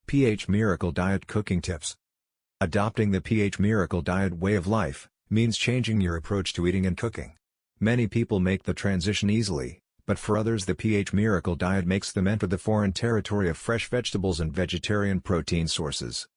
pH Miracle Diet Cooking Tips. Adopting the pH Miracle Diet way of life means changing your approach to eating and cooking. Many people make the transition easily, but for others the pH Miracle Diet makes them enter the foreign territory of fresh vegetables and vegetarian protein sources.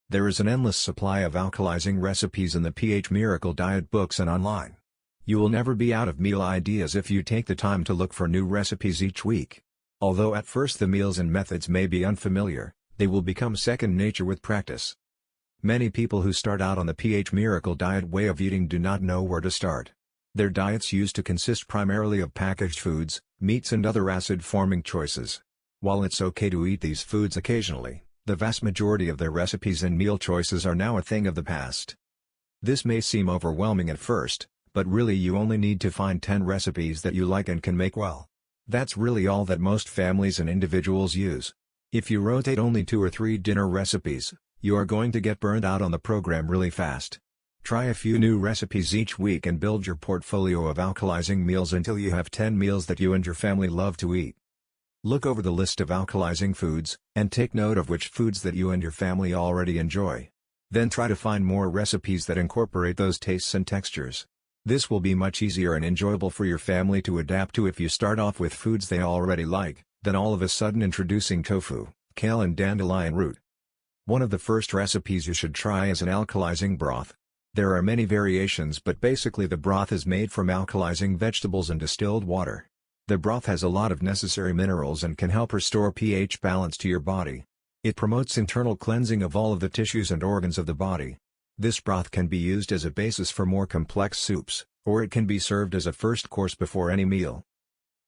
There is an endless supply of alkalizing recipes in the pH Miracle Diet books and online. You will never be out of meal ideas if you take the time to look for new recipes each week. Although at first the meals and methods may be unfamiliar, they will become second nature with practice. Many people who start out on the pH Miracle Diet way of eating do not know where to start. Their diets used to consist primarily of packaged foods, meats and other acid-forming choices. While it's okay to eat these foods occasionally, the vast majority of their recipes and meal choices are now a thing of the past. This may seem overwhelming at first, but really you only need to find 10 recipes that you like and can make well. That's really all that most families and individuals use. If you rotate only 2 or 3 dinner recipes, you are going to get burned out on the program really fast. Try a few new recipes each week and build your portfolio of alkalizing meals until you have 10 meals that you and your family love to eat. Look over the list of alkalizing foods, and take note of which foods that you and your family already enjoy. Then try to find more recipes that incorporate those tastes and textures. This will be much easier and enjoyable for your family to adapt to if you start off with foods they already like, than all of a sudden introducing tofu, kale and dandelion root. One of the first recipes you should try is an alkalizing broth. There are many variations, but basically the broth is made from alkalizing vegetables and distilled water. The broth has a lot of necessary minerals and can help restore pH balance to your body. It promotes internal cleansing of all of the tissues and organs of the body. This broth can be used as a basis for more complex soups, or it can be served as a first course before any meal.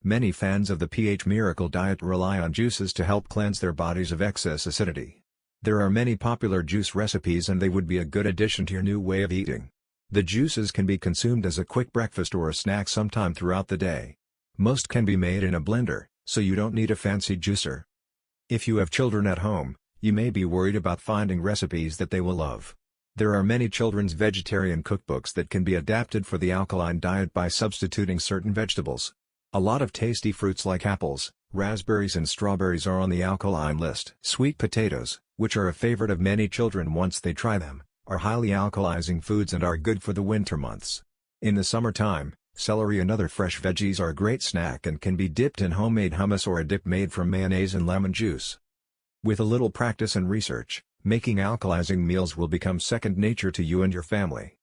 Many fans of the pH Miracle Diet rely on juices to help cleanse their bodies of excess acidity. There are many popular juice recipes and they would be a good addition to your new way of eating. The juices can be consumed as a quick breakfast or a snack sometime throughout the day. Most can be made in a blender, so you don't need a fancy juicer. If you have children at home, you may be worried about finding recipes that they will love. There are many children's vegetarian cookbooks that can be adapted for the alkaline diet by substituting certain vegetables. A lot of tasty fruits like apples, raspberries and strawberries are on the alkaline list. Sweet potatoes, which are a favorite of many children once they try them, are highly alkalizing foods and are good for the winter months. In the summertime, celery and other fresh veggies are a great snack and can be dipped in homemade hummus or a dip made from mayonnaise and lemon juice. With a little practice and research, making alkalizing meals will become second nature to you and your family.